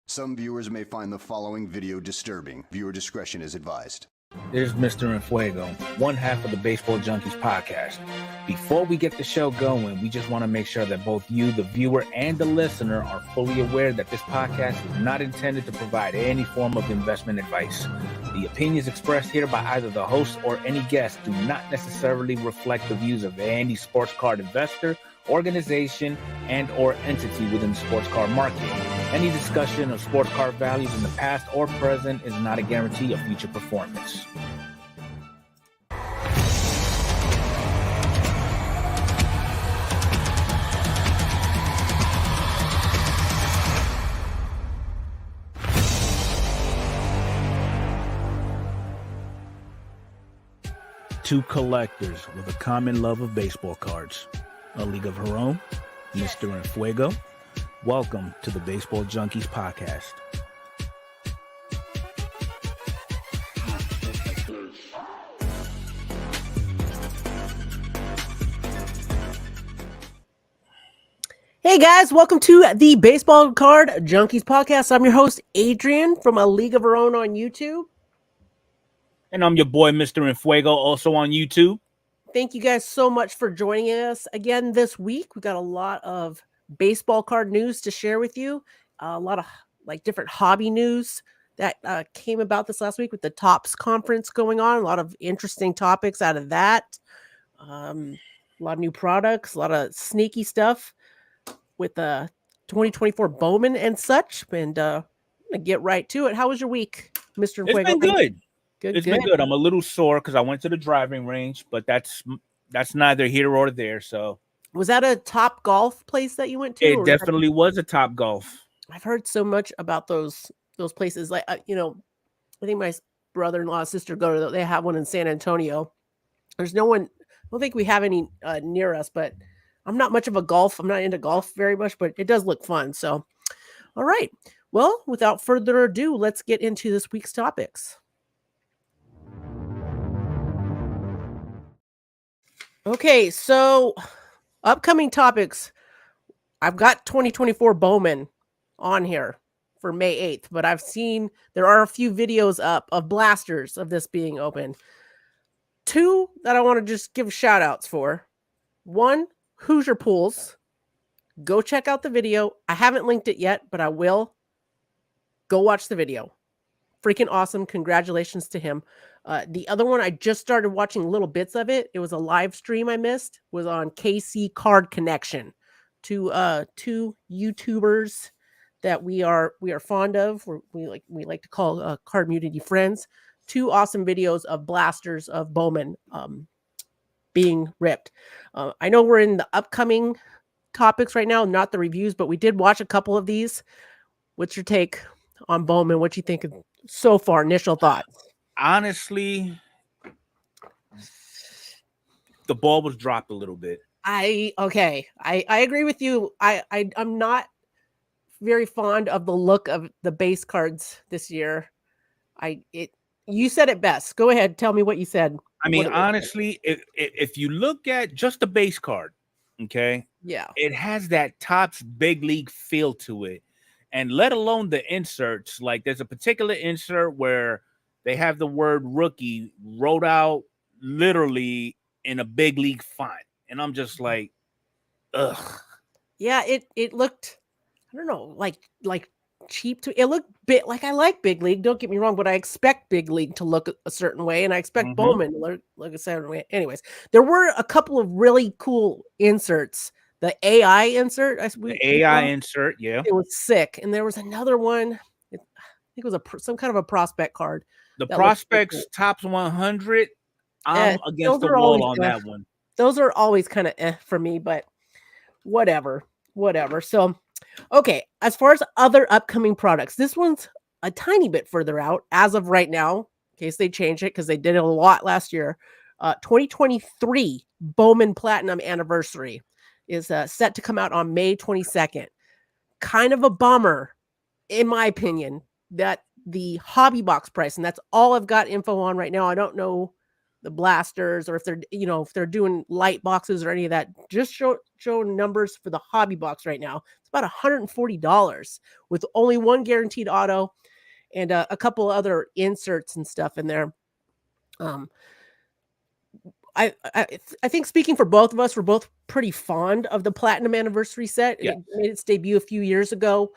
Some viewers may find the following video disturbing. Viewer discretion is advised. This is Mr. Enfuego, one half of the Baseball Junkies podcast. Before we get the show going, we just want to make sure that both you, the viewer, and the listener are fully aware that this podcast is not intended to provide any form of investment advice. The opinions expressed here by either the host or any guest do not necessarily reflect the views of any sports card investor, organization, and or entity within the sports card market. Any discussion of sports card values in the past or present is not a guarantee of future performance. Two collectors with a common love of baseball cards. A league of her own, Mr. Enfuego. Welcome to the Baseball Junkies podcast. Hey guys, welcome to the Baseball Card Junkies podcast. I'm your host, Adrian, from A League of Her Own on YouTube. And I'm your boy, Mr. Enfuego, also on YouTube. Thank you guys so much for joining us again this week. We got a lot of baseball card news to share with you. A lot of different hobby news that came about this last week with the Topps conference going on. A lot of interesting topics out of that. A lot of new products, a lot of sneaky stuff with the 2024 Bowman and such. And I'm going to get right to it. How was your week, Mr. Enfuego? It's been good. It's been good. I'm a little sore because I went to the driving range, but that's neither here or there. So, was that a Top Golf place that you went to? It definitely was a Top Golf. I've heard so much about those places. Like I think my brother-in-law, sister go to. They have one in San Antonio. There's no one. I don't think we have any near us. But I'm not much of a golf. I'm not into golf very much, but it does look fun. So, all right. Well, without further ado, let's get into this week's topics. Okay, so upcoming topics. I've got 2024 Bowman on here for May 8th, but I've seen there are a few videos up of blasters of this being open. Two that I want to just give shout outs for. One, Hoosier Pools. Go check out the video. I haven't linked it yet, but I will. Go watch the video. Freaking awesome. Congratulations to him. The other one, I just started watching little bits of it. It was a live stream I missed. Was on KC Card Connection. Two YouTubers that we are fond of. We like to call card community friends. Two awesome videos of blasters of Bowman being ripped. I know we're in the upcoming topics right now, not the reviews, but we did watch a couple of these. What's your take on Bowman? What you think so far? Initial thoughts. Honestly, the ball was dropped a little bit. I agree with you. I'm not very fond of the look of the base cards this year. You said it best. Go ahead, tell me what you said. I mean, honestly, if you look at just the base card, okay, yeah, it has that Topps big league feel to it, and let alone the inserts. Like there's a particular insert where they have the word rookie wrote out literally in a big league font. And I'm just like, ugh. Yeah, it looked, I don't know, like cheap to it looked bit like I like big league. Don't get me wrong, but I expect big league to look a certain way, and I expect Bowman to look a certain way. Anyways, there were a couple of really cool inserts. The AI insert, insert, yeah. It was sick. And there was another one. think it was some kind of a prospect card. The that looked pretty prospects tops 100. I'm against those the are always wall on that one. Those are always kind of for me, but whatever. So, okay, as far as other upcoming products, this one's a tiny bit further out as of right now, in case they change it, because they did it a lot last year. 2023 Bowman Platinum Anniversary is set to come out on May 22nd. Kind of a bummer, in my opinion, that the hobby box price, and that's all I've got info on right now. I don't know the blasters or if they're doing light boxes or any of that. Just show numbers for the hobby box right now. It's about $140 with only one guaranteed auto and a couple other inserts and stuff in there. I think speaking for both of us, we're both pretty fond of the Platinum Anniversary set. Yes. It made its debut a few years ago.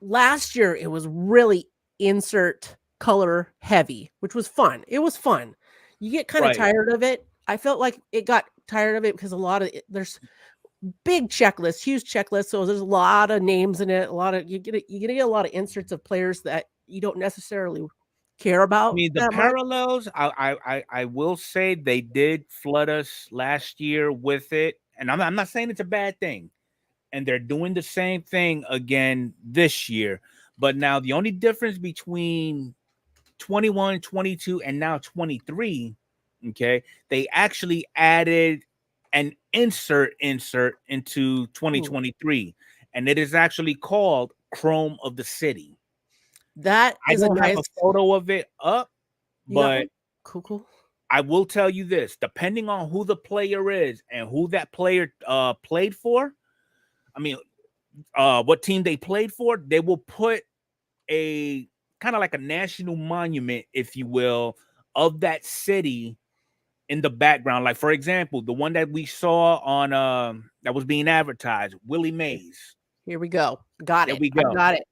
Last year, it was really insert color heavy, which was fun. It was fun. You get kind of tired of it. I felt like it got tired of it because there's big checklists, huge checklists. So there's a lot of names in it. You get a lot of inserts of players that you don't necessarily care about. I mean, the parallels, I will say they did flood us last year with it. And I'm not saying it's a bad thing. And they're doing the same thing again this year. But now the only difference between 21, 22, and now 23, okay, they actually added an insert into 2023. And it is actually called Chrome of the City. That is I don't have a photo of it up, but cool. I will tell you this, depending on who the player is and who that player played for, I mean, what team they played for, they will put a kind of like a national monument, if you will, of that city in the background. Like, for example, the one that we saw on that was being advertised, Willie Mays. Here we go. Got it. We go. I got it.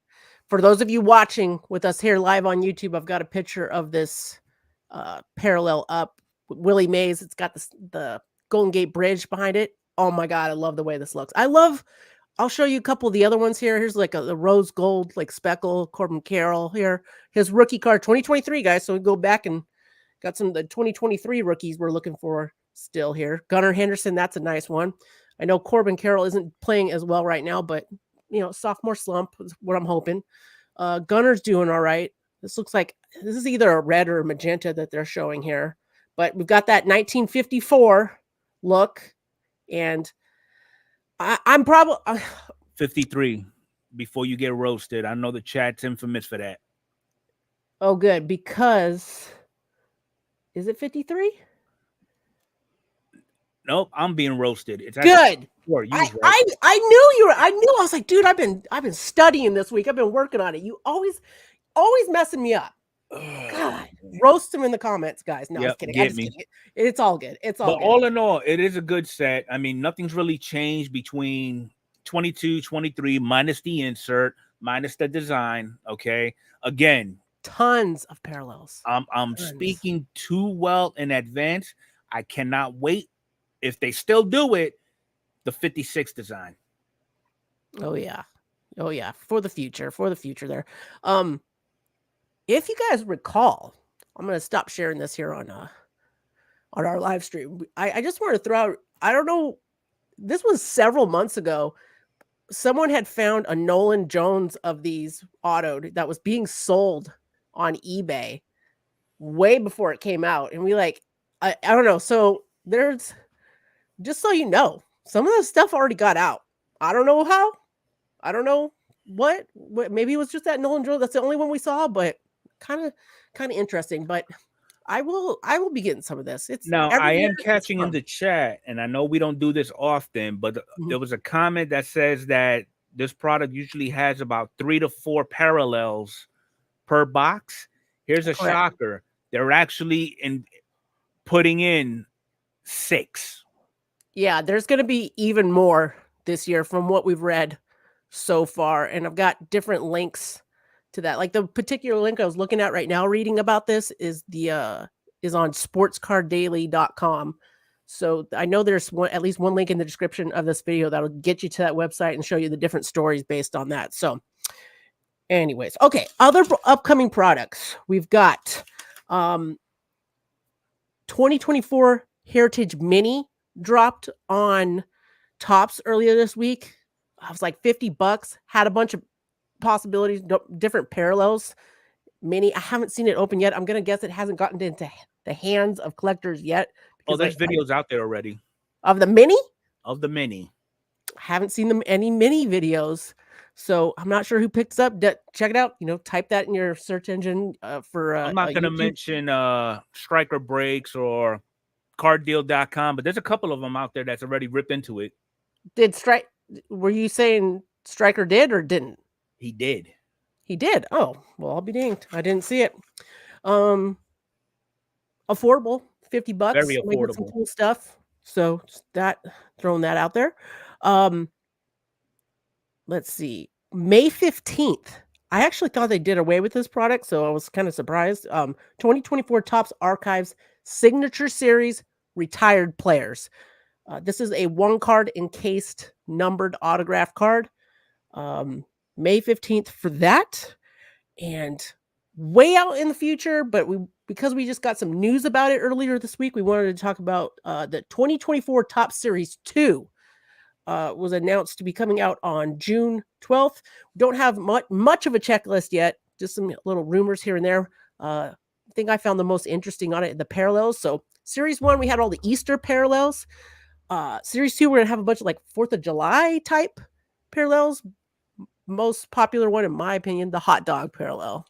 For those of you watching with us here live on YouTube, I've got a picture of this parallel up with Willie Mays. It's got the Golden Gate Bridge behind it. Oh my God, I love the way this looks. I'll show you a couple of the other ones here. Here's like the rose gold, like speckle, Corbin Carroll here. His rookie card, 2023, guys. So we go back and got some of the 2023 rookies we're looking for still here. Gunnar Henderson, that's a nice one. I know Corbin Carroll isn't playing as well right now, but sophomore slump is what I'm hoping. Gunnar's doing all right. This looks like this is either a red or a magenta that they're showing here, but we've got that 1954 look, and I'm probably 53 before you get roasted. I know the chat's infamous for that. Oh, good, because is it 53? Nope, I'm being roasted. It's good. Right. I knew you were. I was like, dude, I've been studying this week. I've been working on it. You always messing me up. God, roast them in the comments, guys. No, I'm just kidding. Kidding. It's all good. It's all good. All in all, it is a good set. I mean, nothing's really changed between 22, 23, minus the insert, minus the design. Okay. Again, tons of parallels. I'm speaking too well in advance. I cannot wait. If they still do it, the 56 design. Oh yeah. For the future there. If you guys recall, I'm going to stop sharing this here on our live stream. I just want to throw out, I don't know, this was several months ago. Someone had found a Nolan Jones of these autoed that was being sold on eBay way before it came out. And I don't know. So there's, just so you know, some of the stuff already got out. I don't know how. I don't know what maybe it was just that Nolan Jones. That's the only one we saw, but kind of interesting. But I will be getting some of this. I am catching in the chat, and I know we don't do this often, but there was a comment that says that this product usually has about 3 to 4 parallels per box. Here's a shocker. They're actually putting in 6. Yeah, there's going to be even more this year from what we've read so far. And I've got different links to that. Like the particular link I was looking at right now, reading about this is on sportscarddaily.com. So I know there's at least one link in the description of this video that'll get you to that website and show you the different stories based on that. So Anyways, okay. Other upcoming products. We've got 2024 Heritage Mini dropped on Tops earlier this week. I was like $50. Had a bunch of possibilities, different parallels. Mini. I haven't seen it open yet. I'm gonna guess it hasn't gotten into the hands of collectors yet. Oh, there's videos out there already of the Mini. of the Mini. I haven't seen them any Mini videos, so I'm not sure who picks up. Check it out. Type that in your search engine for. I'm not gonna mention Striker Breaks or CardDeal.com, but there's a couple of them out there that's already ripped into it. Were you saying Striker did or didn't? He did. He did. Oh, well, I'll be danged. I didn't see it. Affordable, $50. Very Might get affordable. some cool stuff. So throwing that out there. Let's see. May 15th. I actually thought they did away with this product, so I was kind of surprised. 2024 Topps Archives Signature Series Retired Players. This is a one card encased numbered autograph card. May 15th for that. And way out in the future, but because we just got some news about it earlier this week, we wanted to talk about the 2024 Topps Series 2 was announced to be coming out on June 12th. We don't have much of a checklist yet, just some little rumors here and there. I think I found the most interesting on it, the parallels. So Series 1, we had all the Easter parallels. Series 2, we're going to have a bunch of like 4th of July type parallels. Most popular one, in my opinion, the hot dog parallel.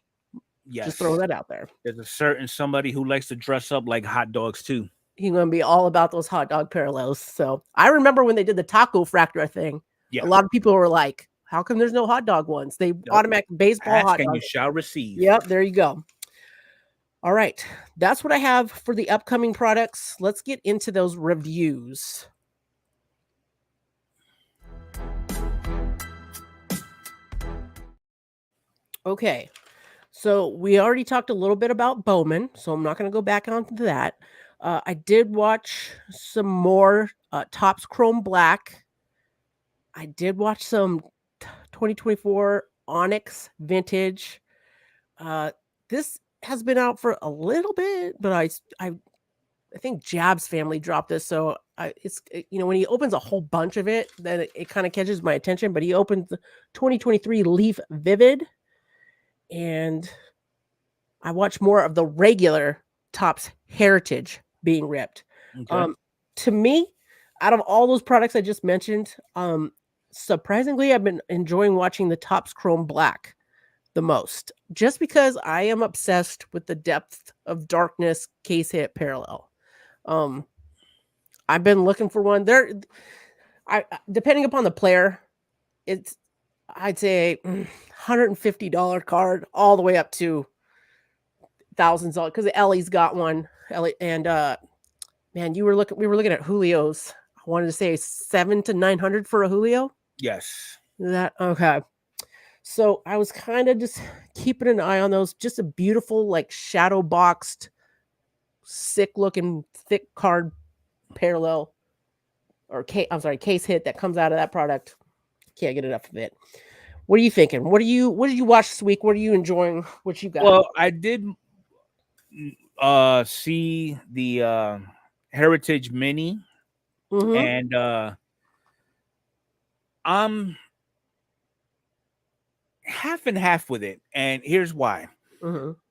Yes. Just throw that out there. There's a certain somebody who likes to dress up like hot dogs too. He's going to be all about those hot dog parallels. So I remember when they did the taco fractor thing, a lot of people were like, how come there's no hot dog ones? They automatic baseball Ask hot and dog. you shall receive. Yep, there you go. All right. That's what I have for the upcoming products. Let's get into those reviews. Okay. So we already talked a little bit about Bowman, so I'm not going to go back onto that. I did watch some more Topps Chrome Black. I did watch some 2024 Onyx Vintage. This has been out for a little bit, but I think Jab's family dropped this, so it's when he opens a whole bunch of it, then it kind of catches my attention. But he opened the 2023 Leaf Vivid, and I watched more of the regular Topps Heritage being ripped. Okay. To me, out of all those products I just mentioned, surprisingly, I've been enjoying watching the Topps Chrome Black the most, just because I am obsessed with the depth of darkness case hit parallel. I've been looking for one there. Depending upon the player, I'd say $150 card all the way up to thousands, because Ellie's got one. Ellie and man, we were looking at Julio's. I wanted to say $700 to $900 for a Julio. Yes. Is that okay? So I was kind of just keeping an eye on those. Just a beautiful, like shadow boxed, sick looking, thick card parallel case hit that comes out of that product. Can't get enough of it. What are you thinking? What did you watch this week? What are you enjoying? What you got? Well, I did see the Heritage Mini, and I'm half and half with it, and here's why.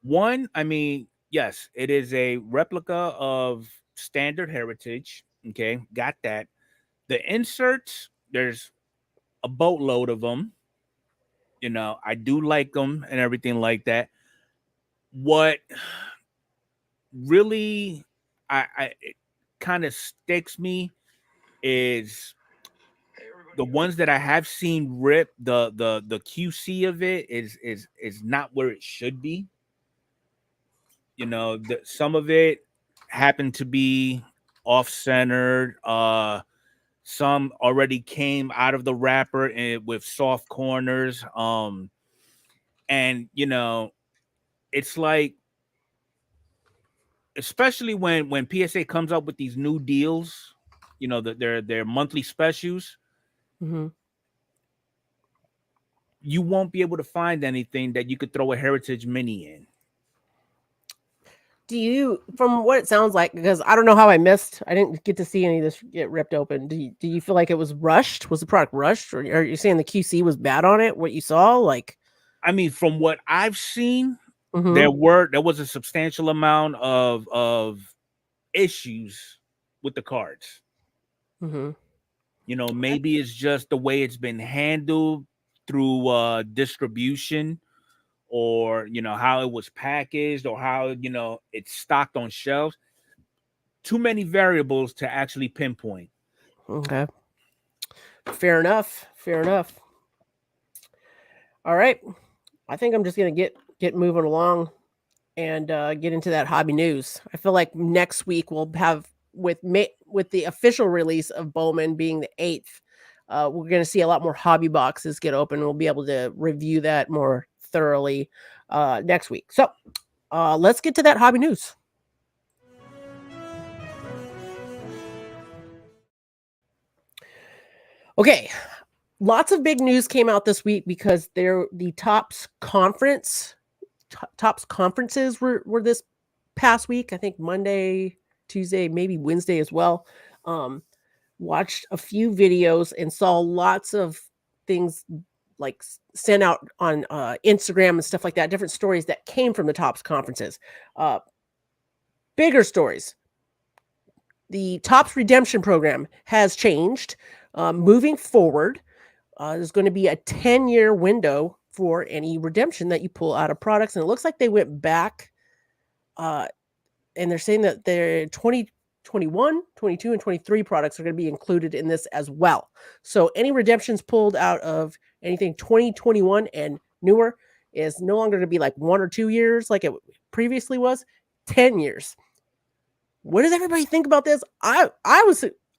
One, I mean, yes, it is a replica of standard Heritage. Okay, got that. The inserts, there's a boatload of them. I do like them and everything like that. What really it kind of sticks me is the ones that I have seen rip. The QC of it is not where it should be. Some of it happened to be off-centered. Some already came out of the wrapper with soft corners. And it's like, especially when PSA comes up with these new deals, their monthly specials. you won't be able to find anything that you could throw a Heritage Mini in. Do you, from what it sounds like, because I don't know how I didn't get to see any of this get ripped open. Do you feel like it was rushed? Was the product rushed, or are you saying the QC was bad on it? What you saw, like, I mean, from what I've seen, mhm. there was a substantial amount of issues with the cards. Mhm. You know, maybe it's just the way it's been handled through distribution, or how it was packaged, or how it's stocked on shelves. Too many variables to actually pinpoint. Okay. Fair enough. All right. I think I'm just gonna get moving along and get into that hobby news. I feel like next week we'll have with the official release of Bowman being the 8th. We're going to see a lot more hobby boxes get open. We'll be able to review that more thoroughly next week. So let's get to that hobby news. Okay, lots of big news came out this week because the Topps conferences were this past week. I think Monday, Tuesday, maybe Wednesday as well. Watched a few videos and saw lots of things like sent out on Instagram and stuff like that, different stories that came from the Topps conferences. Bigger stories. The Topps redemption program has changed. Moving forward, there's going to be a 10-year window for any redemption that you pull out of products. And it looks like they went back and they're saying that their 2021, 22, and 23 products are going to be included in this as well. So any redemptions pulled out of anything 2021 and newer is no longer going to be like 1 or 2 years like it previously was, 10 years. What does everybody think about this? I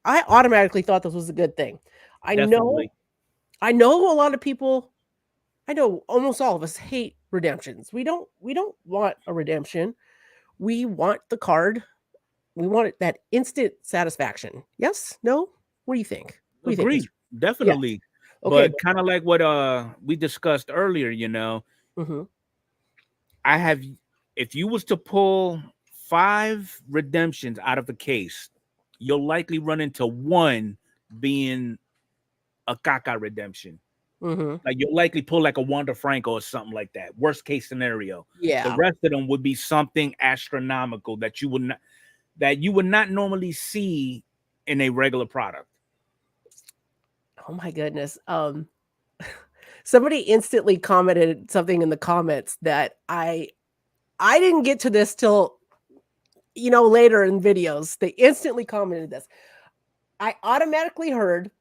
automatically thought this was a good thing. I know a lot of people, I know almost all of us hate redemptions. We don't want a redemption. We want the card. We want that instant satisfaction. Yes? No? What do you think? What do you Agreed. think? Definitely. Yeah. Okay. But kind of like what we discussed earlier, Mm-hmm. If you was to pull 5 redemptions out of a case, you'll likely run into one being a caca redemption. Mm-hmm. Like you'll likely pull like a Wander Franco or something like that. Worst case scenario. Yeah. The rest of them would be something astronomical that you would not normally see in a regular product. Oh my goodness. Somebody instantly commented something in the comments that I didn't get to this till later in videos. They instantly commented this. I automatically heard,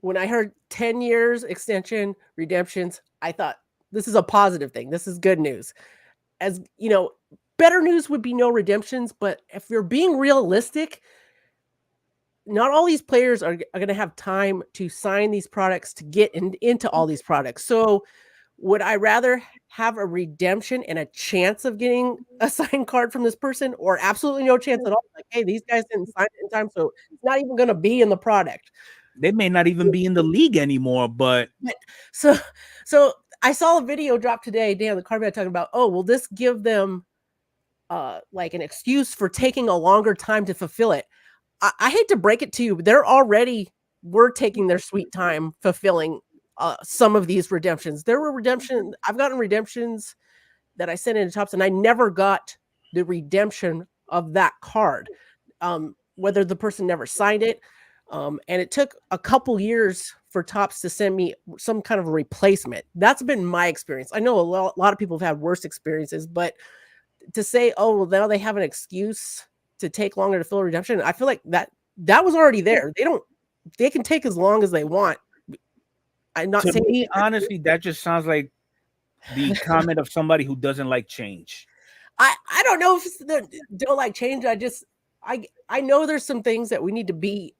when I heard 10 years extension redemptions, I thought this is a positive thing. This is good news. As better news would be no redemptions, but if you're being realistic, not all these players are going to have time to sign these products to get into all these products. So would I rather have a redemption and a chance of getting a signed card from this person, or absolutely no chance at all? Like, hey, these guys didn't sign it in time, so it's not even going to be in the product. They may not even be in the league anymore, but so I saw a video drop today, Dan, the card man, talking about, will this give them like an excuse for taking a longer time to fulfill it? I hate to break it to you, but we're taking their sweet time fulfilling some of these redemptions. There were I've gotten redemptions that I sent into Topps, and I never got the redemption of that card, whether the person never signed it. And it took a couple years for Topps to send me some kind of a replacement. That's been my experience. I know a lot of people have had worse experiences, but to say, now they have an excuse to take longer to fill a redemption, I feel like that was already there. They can take as long as they want. I'm not saying. To me, honestly, that just sounds like the comment of somebody who doesn't like change. I don't know if they don't like change. I know there's some things that we need to be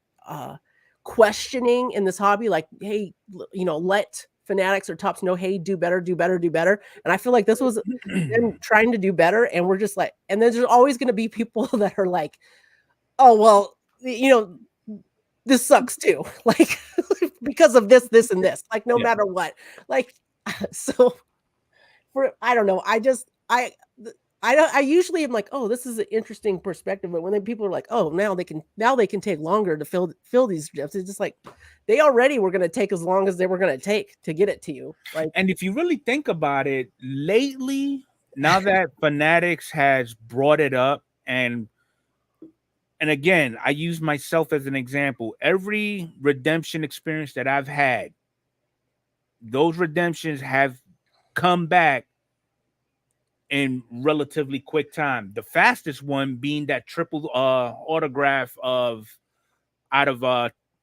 questioning in this hobby. Like, hey, let Fanatics or Topps know, hey, do better. And I feel like this was them trying to do better. And we're just like, and then there's always going to be people that are like, oh, well, this sucks too. Like, because of this, and this. Like no Yeah. matter what. Like so I don't know. I usually am like, oh, this is an interesting perspective. But when then people are like, oh, now they can take longer to fill these gifts. It's just like they already were going to take as long as they were going to take to get it to you. Like, And if you really think about it, lately, now that Fanatics has brought it up, and again, I use myself as an example. Every redemption experience that I've had, those redemptions have come back in relatively quick time. The fastest one being that triple autograph out of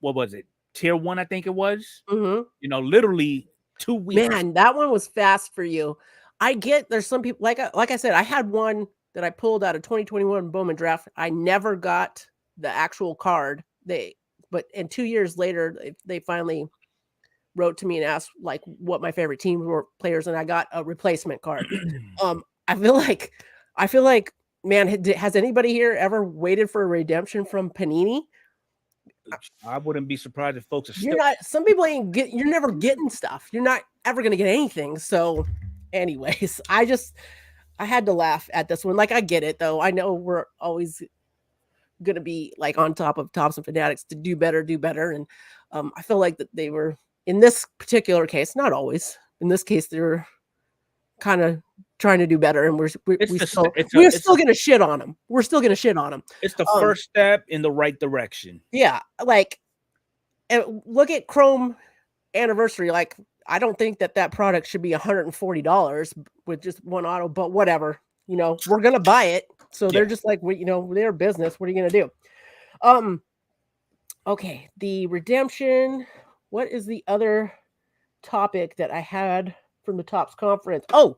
what was it? Tier 1, I think it was. mhm. Literally 2 weeks. Man, that one was fast for you. I get there's some people like I said, I had one that I pulled out of 2021 Bowman draft. I never got the actual card. And 2 years later, they finally wrote to me and asked like what my favorite teams were players, and I got a replacement card. I feel like, man, has anybody here ever waited for a redemption from Panini? I wouldn't be surprised if folks are You're still. not. Some people you're never getting stuff. You're not ever gonna get anything. So, anyways, I had to laugh at this one. Like I get it though. I know we're always gonna be like on top of Tops and Fanatics to do better, and I feel like that they were in this particular case, not always. In this case, they're kind of trying to do better, and we're still gonna shit on them. We're still gonna shit on them. It's the first step in the right direction. Yeah, like look at Chrome Anniversary. Like I don't think that product should be $140 with just one auto, but whatever. We're gonna buy it, so they're just like, their business. What are you gonna do? Okay, the redemption. What is the other topic that I had from the Tops conference? Oh,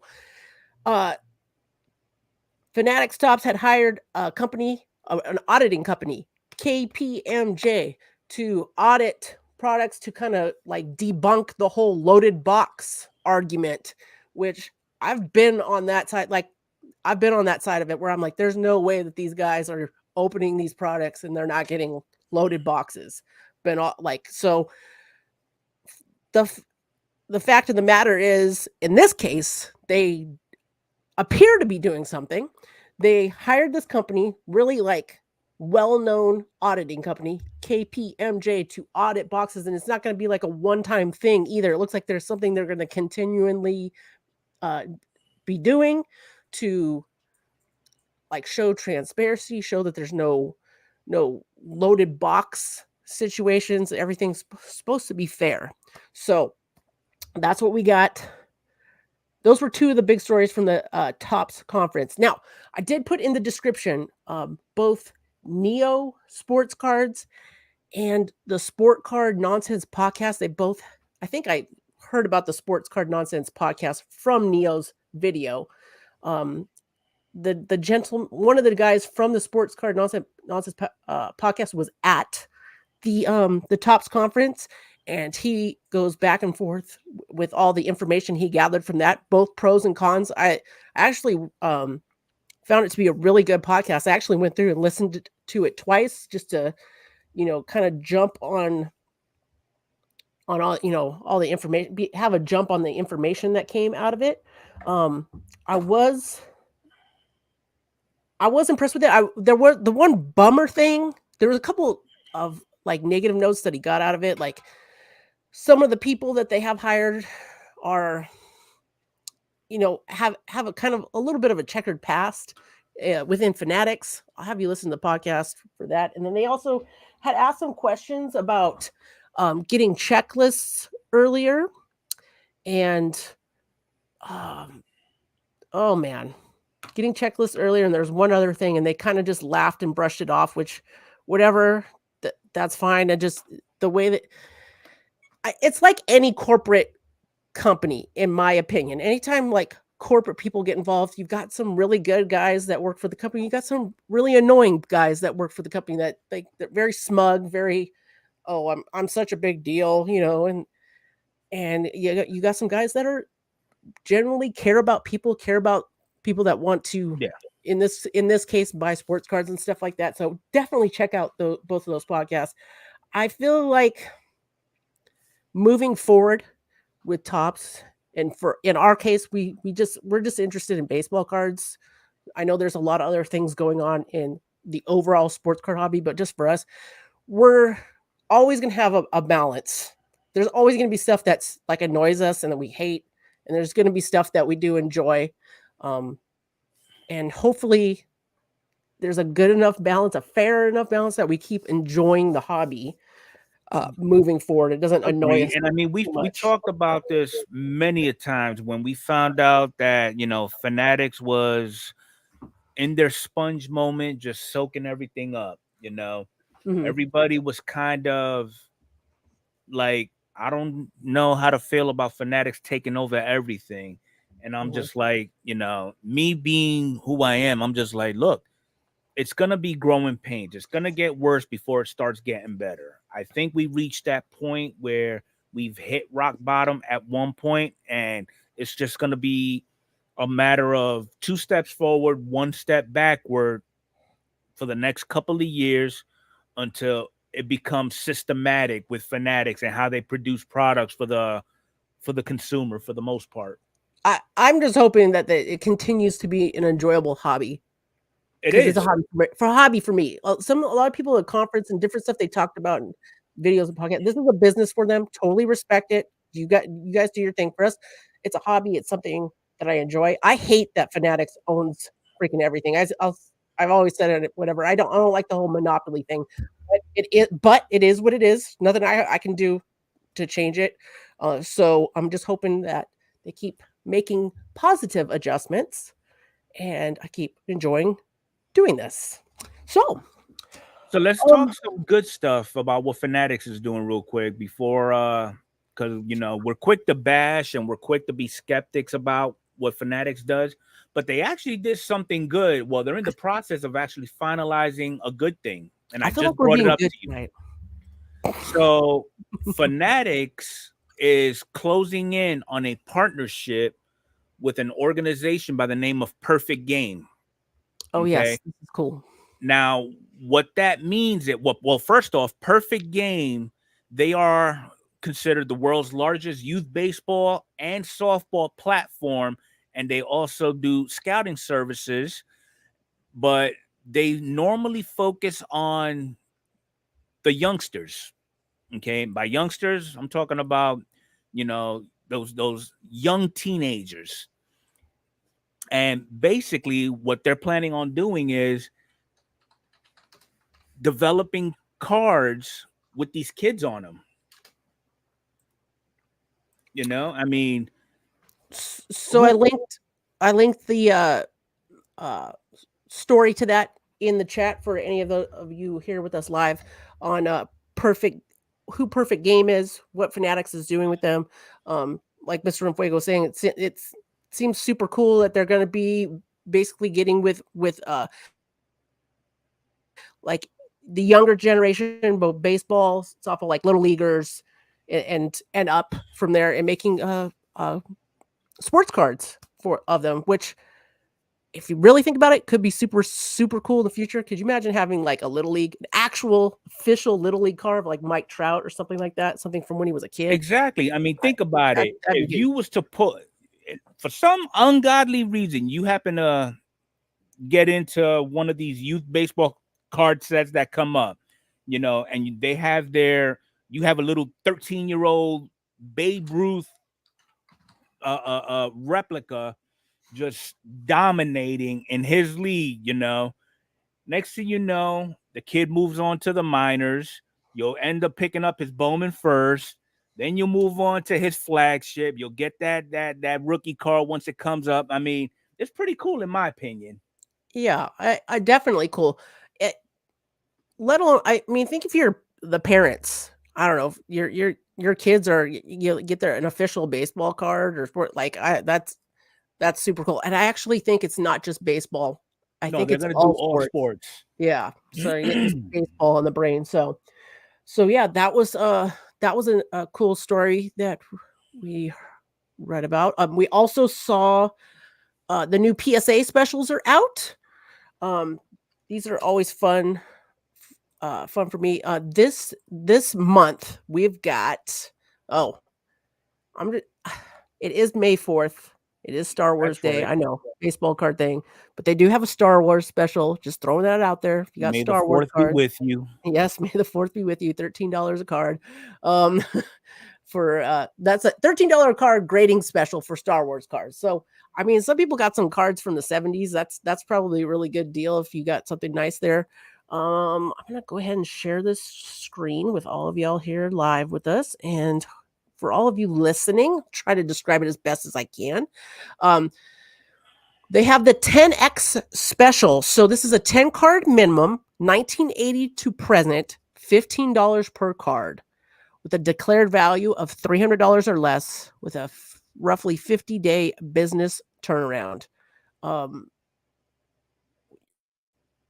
Fanatics Tops had hired a company, an auditing company, KPMG, to audit products to kind of like debunk the whole loaded box argument, which I've been on that side. Like I've been on that side of it where I'm like, there's no way that these guys are opening these products and they're not getting loaded boxes. So the fact of the matter is, in this case, they appear to be doing something. They hired this company, really like well-known auditing company, KPMG, to audit boxes, and it's not going to be like a one-time thing either. It looks like there's something they're going to continually be doing to like show transparency, show that there's no loaded box situations. Everything's supposed to be fair. So that's what we got. Those were two of the big stories from the Tops conference. Now, I did put in the description both Neo Sports Cards and the Sport Card Nonsense podcast. I think I heard about the Sports Card Nonsense podcast from Neo's video. The gentleman, one of the guys from the Sports Card Nonsense podcast was at the Tops conference, and he goes back and forth with all the information he gathered from that, both pros and cons. I actually found it to be a really good podcast. I actually went through and listened to it twice just to, kind of jump on all, all the information, have a jump on the information that came out of it. I was impressed with it. There were the one bummer thing. There was a couple of like negative notes that he got out of it. Like some of the people that they have hired are, have a kind of a little bit of a checkered past within Fanatics. I'll have you listen to the podcast for that. And then they also had asked some questions about getting checklists earlier. And, oh man, getting checklists earlier. And there's one other thing, and they kind of just laughed and brushed it off, which whatever, that's fine. And just the way that it's like any corporate company, in my opinion. Anytime like corporate people get involved, you've got some really good guys that work for the company. You got some really annoying guys that work for the company that they're very smug, very, oh, I'm such a big deal, and you got some guys that are generally care about people that want to, in this case, buy sports cards and stuff like that. So definitely check out both of those podcasts. I feel like moving forward with Tops, and for in our case, we're just interested in baseball cards. I know there's a lot of other things going on in the overall sports card hobby, but just for us, we're always going to have a balance. There's always going to be stuff that's like annoys us and that we hate, and there's going to be stuff that we do enjoy. Um, and hopefully there's a good enough balance, a fair enough balance that we keep enjoying the hobby moving forward. It doesn't annoy Agreed. us And I mean, we too we much. talked about this many a times when we found out that Fanatics was in their sponge moment, just soaking everything up. Mhm. Everybody was kind of like, I don't know how to feel about Fanatics taking over everything. And I'm Mhm. just like, me being who I am, I'm just like, look, it's gonna be growing pains. It's gonna get worse before it starts getting better. I think we reached that point where we've hit rock bottom at one point, and it's just gonna be a matter of 2 steps forward, 1 step backward for the next couple of years until it becomes systematic with Fanatics and how they produce products for the consumer for the most part. I'm just hoping that it continues to be an enjoyable hobby. It 'Cause it's a is. hobby for a hobby for me. A lot of people at conference and different stuff they talked about in videos and podcasts. This is a business for them, totally respect it. You guys do your thing. For us, it's a hobby, it's something that I enjoy. I hate that Fanatics owns freaking everything. I've always said it, whatever. I don't like the whole monopoly thing, but it is what it is. Nothing I can do to change it. So I'm just hoping that they keep making positive adjustments, and I keep enjoying doing this. So, So let's um, talk some good stuff about what Fanatics is doing real quick before because we're quick to bash and we're quick to be skeptics about what Fanatics does, but they actually did something good. Well, they're in the process of actually finalizing a good thing, and I I feel like just we're brought it being up good to you. tonight. So Fanatics is closing in on a partnership with an organization by the name of Perfect Game. Oh Okay. yes, this is cool. Now, what that means well, first off, Perfect Game, they are considered the world's largest youth baseball and softball platform, and they also do scouting services, but they normally focus on the youngsters. Okay, by youngsters, I'm talking about those young teenagers, and basically what they're planning on doing is developing cards with these kids on them. I mean, So who I linked the uh story to that in the chat for any of you here with us live on perfect who Perfect Game is, what Fanatics is doing with them. Like Mr. Fuego was saying, it's seems super cool that they're going to be basically getting with like the younger generation, both baseball, softball, like little leaguers, and up from there, and making sports cards for of them. Which, if you really think about it, could be super cool in the future. Could you imagine having like a little league, an actual official little league card of like Mike Trout or something like that, something from when he was a kid? exactly? I mean, think about it. That'd If be huge. you was to put, for some ungodly reason, you happen to get into one of these youth baseball card sets that come up, and they have you have a little 13-year-old Babe Ruth replica just dominating in his league. Next thing you know, the kid moves on to the minors. You'll end up picking up his Bowman first. Then you'll move on to his flagship. You'll get that rookie card once it comes up. I mean, it's pretty cool in my opinion. Yeah, I definitely cool. It, let alone, I mean, think if you're the parents. I don't know, if your kids are you get their an official baseball card or sport like that's super cool. And I actually think it's not just baseball. I No, think they're it's gonna do all all sports. sports. Yeah. So you're getting baseball in the brain. So yeah, that was a cool story that we read about. We also saw the new PSA specials are out. Um, these are always fun for me. This month we've got Oh, I'm just, it is May 4th. It is Star Wars That's Day. right. I know, baseball card thing, but they do have a Star Wars special. Just throwing that out there. If you got May the Star Wars 4th be cards, with you. yes, may the 4th be with you. $13 a card. Um, for that's a $13 card grading special for Star Wars cards. So I mean, some people got some cards from the 70s. That's probably a really good deal if you got something nice there. I'm gonna go ahead and share this screen with all of y'all here live with us, and for all of you listening, try to describe it as best as I can. Um, they have the 10x special. So this is a 10 card minimum, 1980 to present, $15 per card, with a declared value of $300 or less, with a roughly 50-day business turnaround.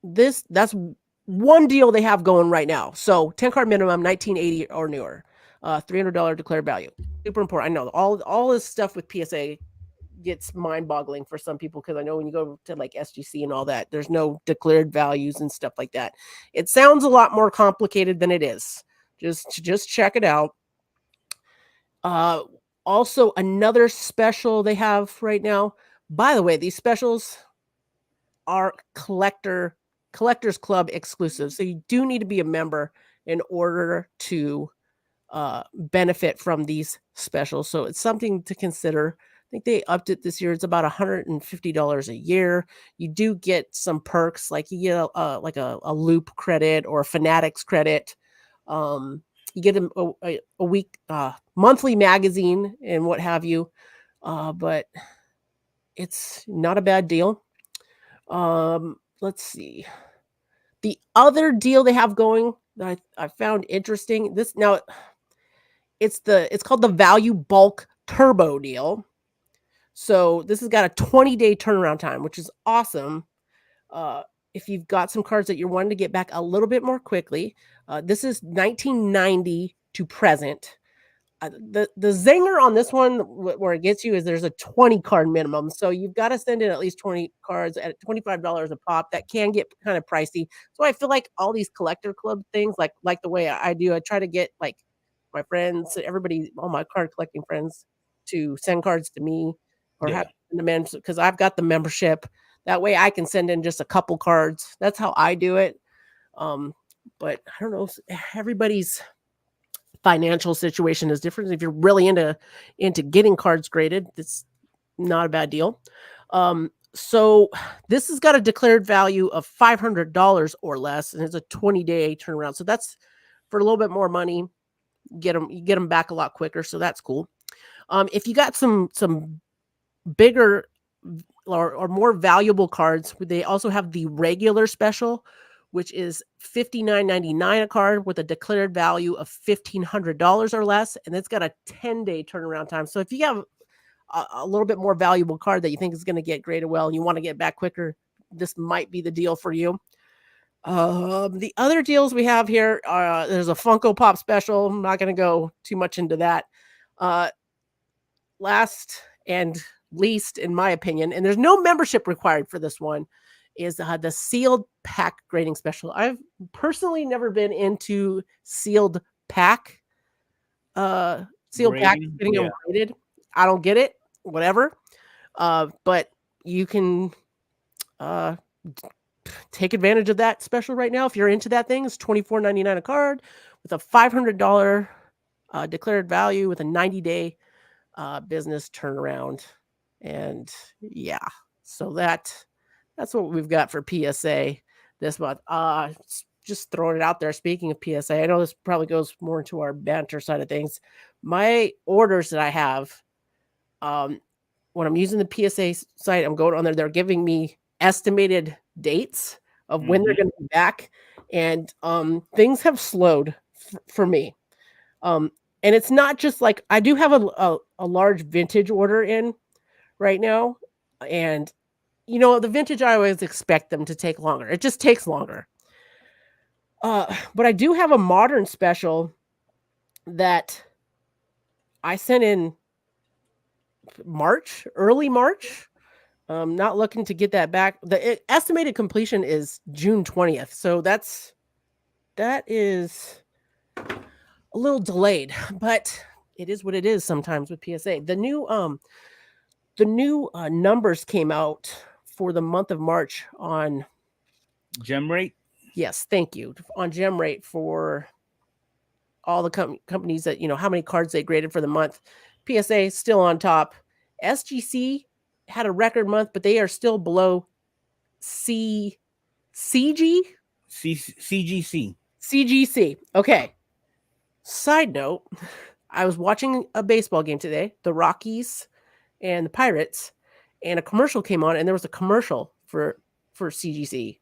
That's one deal they have going right now. So 10 card minimum, 1980 or newer, $300 declared value. Super important. I know all this stuff with PSA gets mind-boggling for some people, because I know when you go to like SGC and all that, there's no declared values and stuff like that. It sounds a lot more complicated than it is. Just check it out. Also another special they have right now. By the way, these specials are collectors club exclusive, so you do need to be a member in order to benefit from these specials. So it's something to consider. I think they upped it this year. It's about $150 a year. You do get some perks, like you get a loop credit or a Fanatics credit. You get a week monthly magazine and what have you. But it's not a bad deal. Let's see. The other deal they have going that I found interesting. This now it's called the Value Bulk Turbo deal. So this has got a 20-day turnaround time, which is awesome. If you've got some cards that you're wanting to get back a little bit more quickly, this is 1990 to present. The zinger on this one, where it gets you, is there's a 20 card minimum. So you've got to send in at least 20 cards at $25 a pop. That can get kind of pricey. So I feel like all these collector club things, like the way I do, I try to get like my friends, everybody, all my card collecting friends, to send cards to me or have them in, because I've got the membership. That way I can send in just a couple cards. That's how I do it. But I don't know, everybody's financial situation is different. If you're really into getting cards graded, it's not a bad deal. So this has got a declared value of $500 or less, and it's a 20-day turnaround. So that's for a little bit more money. You get them back a lot quicker. So that's cool. If you got some bigger or more valuable cards, they also have the regular special, which is $59.99 a card with a declared value of $1,500 or less, and it's got a 10-day turnaround time. So if you have a little bit more valuable card that you think is going to get graded well and you want to get back quicker, this might be the deal for you. The other deals we have here are, there's a Funko Pop special. I'm not going to go too much into that. Last and least, in my opinion, and there's no membership required for this one, is the sealed pack grading special. I've personally never been into sealed pack. Sealed pack getting them graded. I don't get it. Whatever. But you can take advantage of that special right now if you're into that thing. It's $24.99 a card with a $500 declared value with a 90-day business turnaround. And yeah, so that's what we've got for PSA this month. Just throwing it out there. Speaking of PSA, I know this probably goes more into our banter side of things. My orders that I have, when I'm using the PSA site, I'm going on there. They're giving me estimated dates of when they're going to be back, and things have slowed for me. And it's not just like, I do have a large vintage order in right now, and the vintage, I always expect them to take longer. It just takes longer. But I do have a modern special that I sent in early March. Not looking to get that back. The estimated completion is June 20th. So that is a little delayed, but it is what it is sometimes with PSA. The new numbers came out for the month of March on Gem rate. yes, thank you, on gem rate for all the companies that how many cards they graded for the month. PSA still on top. SGC had a record month, but they are still below CG CGC. CGC. Okay. Side note, I was watching a baseball game today, the Rockies and the Pirates, and a commercial came on, and there was a commercial for CGC.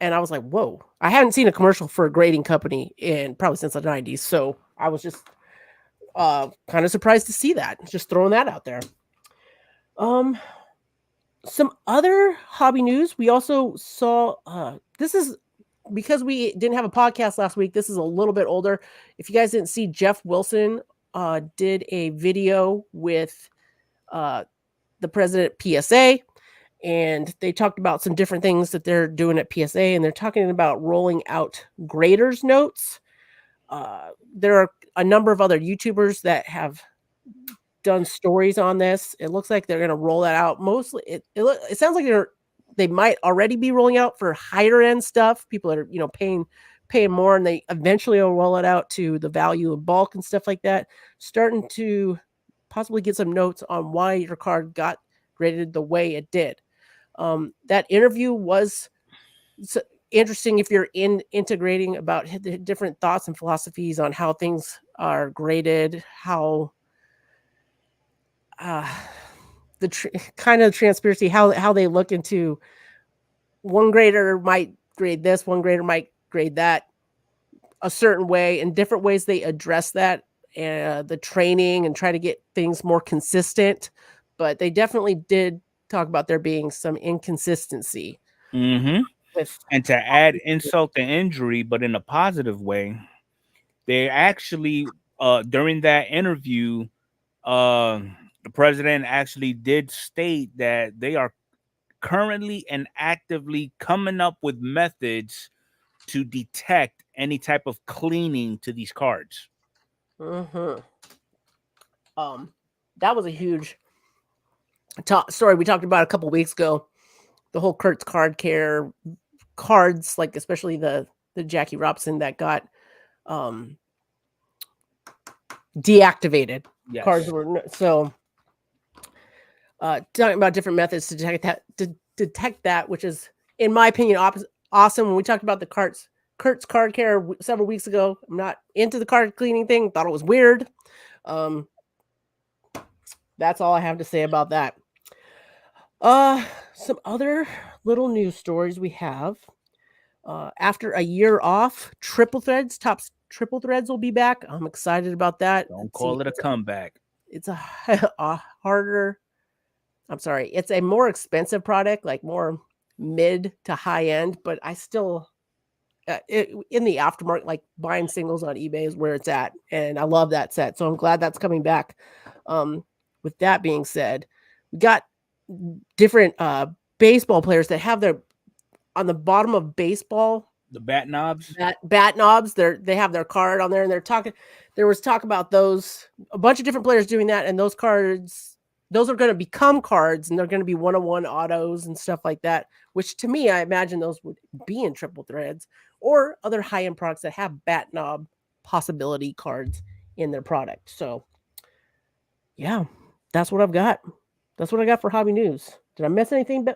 And I was like, whoa, I hadn't seen a commercial for a grading company in probably since the 90s. So I was just kind of surprised to see that. Just throwing that out there. Some other hobby news. We also saw this is because we didn't have a podcast last week. This is a little bit older. If you guys didn't see, Jeff Wilson did a video with the president of PSA, and they talked about some different things that they're doing at PSA, and they're talking about rolling out graders notes. There are a number of other YouTubers that have done stories on this. It looks like they're going to roll that out. Mostly, it sounds like they might already be rolling out for higher end stuff. People are paying more, and they eventually will roll it out to the value of bulk and stuff like that. Starting to possibly get some notes on why your card got graded the way it did. That interview was interesting if you're integrating about the different thoughts and philosophies on how things are graded, how kind of transparency, how they look into one grader might grade this, one grader might grade that a certain way, and different ways they address that, the training, and try to get things more consistent. But they definitely did talk about there being some inconsistency. And to add insult to injury, but in a positive way, they actually during that interview, the president actually did state that they are currently and actively coming up with methods to detect any type of cleaning to these cards. That was a huge story we talked about a couple weeks ago. The whole Kurt's card care cards, like especially the Jackie Robinson that got deactivated. Yes. Cards were talking about different methods to detect that, which is, in my opinion, awesome. When we talked about the Kurt's card care several weeks ago, I'm not into the card cleaning thing. Thought it was weird. That's all I have to say about that. Some other little news stories we have. After a year off, triple threads will be back. I'm excited about that. Don't call it a comeback. It's a it's a more expensive product, like more mid to high end, but I still in the aftermarket, like buying singles on eBay is where it's at, and I love that set, so I'm glad that's coming back. With that being said, we got different baseball players that have their on the bottom of baseball, the bat knobs. They have their card on there, and there was talk about those, a bunch of different players doing that, and those cards, those are going to become cards, and they're going to be 101 autos and stuff like that, which to me, I imagine those would be in triple threads or other high-end products that have bat knob possibility cards in their product. So yeah, that's what I've got. That's what I got for hobby news. Did I miss anything?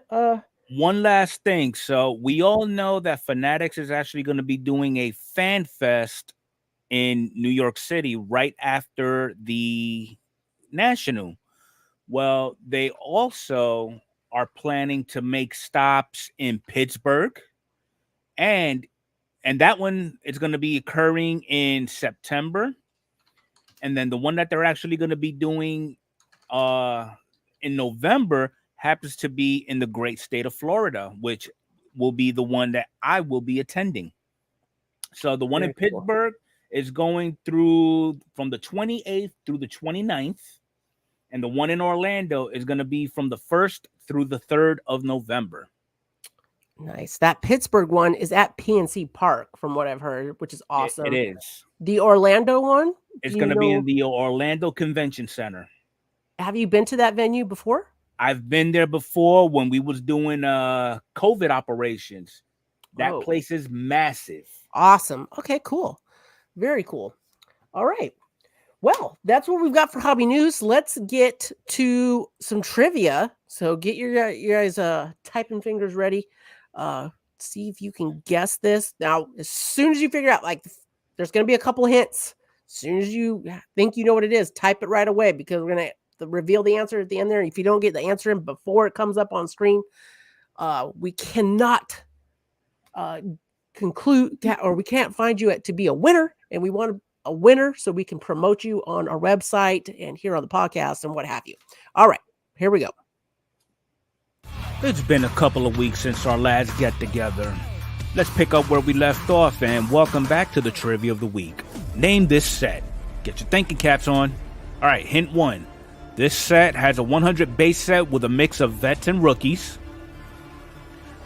One last thing. So we all know that Fanatics is actually going to be doing a fan fest in New York City right after the National. Well, they also are planning to make stops in Pittsburgh, and that one is going to be occurring in September. And then the one that they're actually going to be doing in November happens to be in the great state of Florida, which will be the one that I will be attending. So the one in Pittsburgh is going through from the 28th through the 29th. And the one in Orlando is going to be from the 1st through the 3rd of November. Nice. That Pittsburgh one is at PNC Park, from what I've heard, which is awesome. It is. The Orlando one? It's going to be in the Orlando Convention Center. Have you been to that venue before? I've been there before when we was doing COVID operations. That place is massive. Awesome. Okay, cool. Very cool. All right. Well, that's what we've got for hobby news. Let's get to some trivia. So get your guys typing fingers ready. See if you can guess this. Now, as soon as you figure out, like, there's going to be a couple hints. As soon as you think you know what it is, type it right away, because we're going to reveal the answer at the end there. If you don't get the answer in before it comes up on screen, we cannot conclude that, or we can't find you to be a winner, and we want a winner so we can promote you on our website and here on the podcast and what have you. All right, here we go. It's been a couple of weeks since our last get together. Let's pick up where we left off and welcome back to the trivia of the week. Name this set. Get your thinking caps on. All right, hint 1. This set has a 100 base set with a mix of vets and rookies.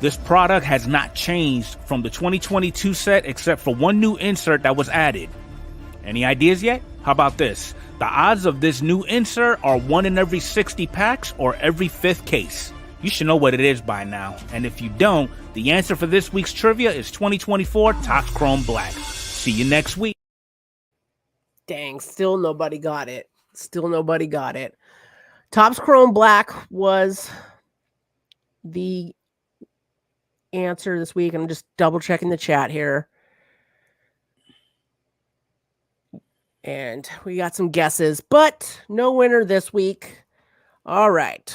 This product has not changed from the 2022 set except for one new insert that was added. Any ideas yet? How about this? The odds of this new insert are 1 in every 60 packs or every 5th case. You should know what it is by now. And if you don't, the answer for this week's trivia is 2024 Topps Chrome Black. See you next week. Dang, still nobody got it. Topps Chrome Black was the answer this week. I'm just double checking the chat here. And we got some guesses, but no winner this week. All right.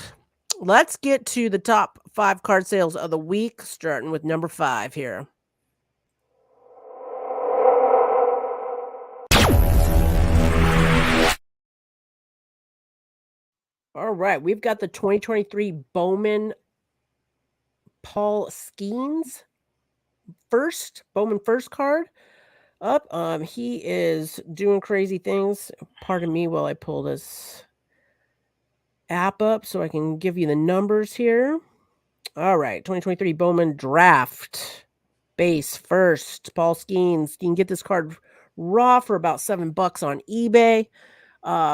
Let's get to the top 5 card sales of the week, starting with number 5 here. All right. We've got the 2023 Bowman Paul Skeens Bowman first card up. He is doing crazy things. Pardon me while I pull this app up so I can give you the numbers here. All right, 2023 Bowman Draft base first, Paul Skeens. You can get this card raw for about $7 on eBay.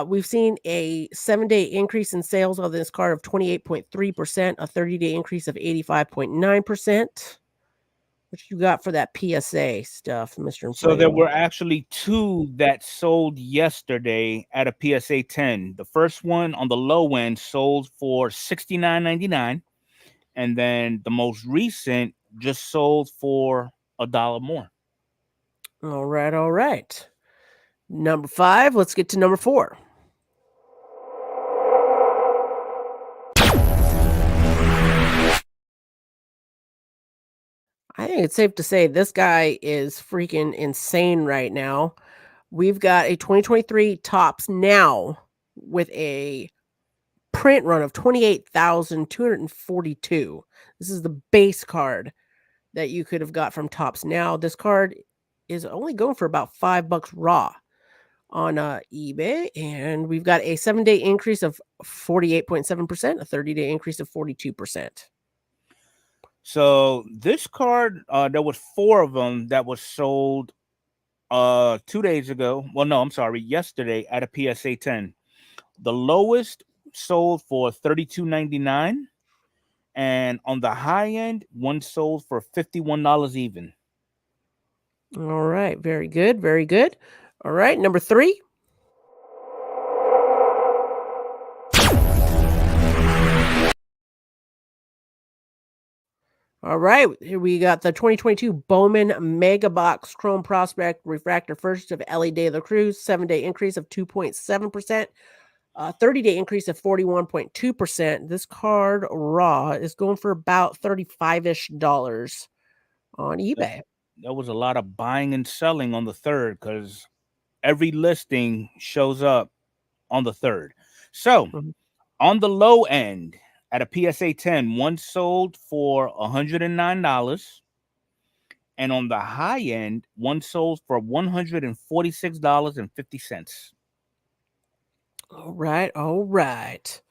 We've seen a 7-day increase in sales of this card of 28.3%, a 30-day increase of 85.9%. What you got for that PSA stuff, Mr. So there were actually 2 that sold yesterday at a PSA 10. The first one on the low end sold for $69.99, and then the most recent just sold for $1 more. All right. Number 5. Let's get to number 4. I think it's safe to say this guy is freaking insane right now. We've got a 2023 Topps Now with a print run of 28,242. This is the base card that you could have got from Topps Now. This card is only going for about $5 raw on eBay, and we've got a 7-day increase of 48.7%, a 30-day increase of 42%. So this card, there was 4 of them that was sold 2 days ago. Well, no, I'm sorry, yesterday at a PSA 10. The lowest sold for $32.99, and on the high end, one sold for $51 even. All right, very good. All right, number 3. All right, here we got the 2022 Bowman Mega Box Chrome Prospect Refractor First of Ellie De La Cruz, 7-day increase of 2.7%, 30-day increase of 41.2%. This card raw is going for about $35-ish on eBay. There was a lot of buying and selling on the 3rd because every listing shows up on the 3rd. So on the low end, at a PSA 10, one sold for $109. And on the high end, one sold for $146.50. All right.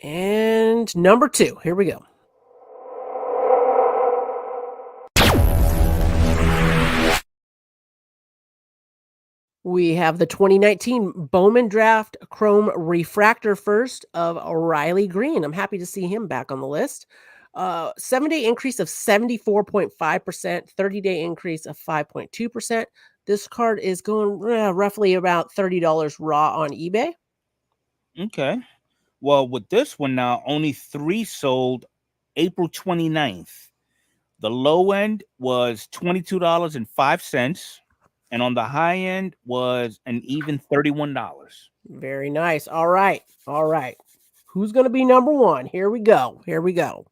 And number 2, here we go. We have the 2019 Bowman Draft Chrome Refractor first of Riley Green. I'm happy to see him back on the list. 7-day increase of 74.5%, 30-day increase of 5.2%. This card is going roughly about $30 raw on eBay. Okay. Well, with this one now, only 3 sold April 29th. The low end was $22.05. And on the high end was an even $31. Very nice. All right. Who's going to be number one? Here we go. I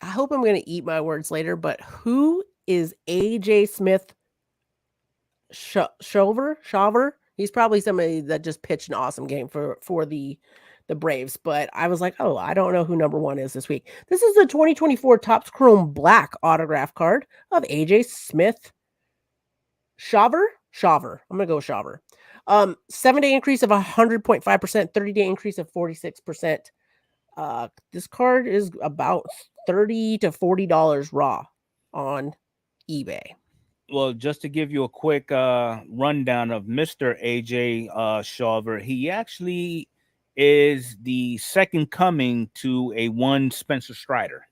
hope I'm going to eat my words later, but who is AJ Smith Shawver? He's probably somebody that just pitched an awesome game for the Braves, but I was like, oh, I don't know who number one is this week. This is the 2024 Topps Chrome Black autograph card of AJ Smith Shawver. I'm gonna go with Shawver. 7-day increase of 100.5%, 30-day increase of 46%. This card is about $30 to $40 raw on eBay. Well, just to give you a quick rundown of Mr. AJ Shawver, he actually is the second coming to a one Spencer Strider.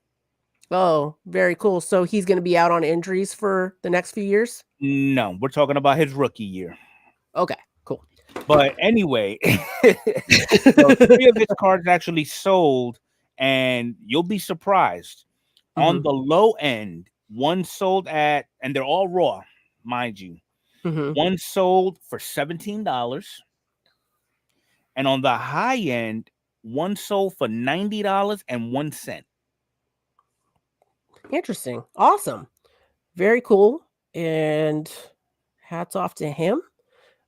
Oh, very cool. So he's going to be out on injuries for the next few years? No, we're talking about his rookie year. Okay, cool. But anyway, so 3 of his cards actually sold, and you'll be surprised. On the low end, one sold at, and they're all raw, mind you. One sold for $17. And on the high end, one sold for $90.01. Interesting. Awesome. Very cool. And hats off to him.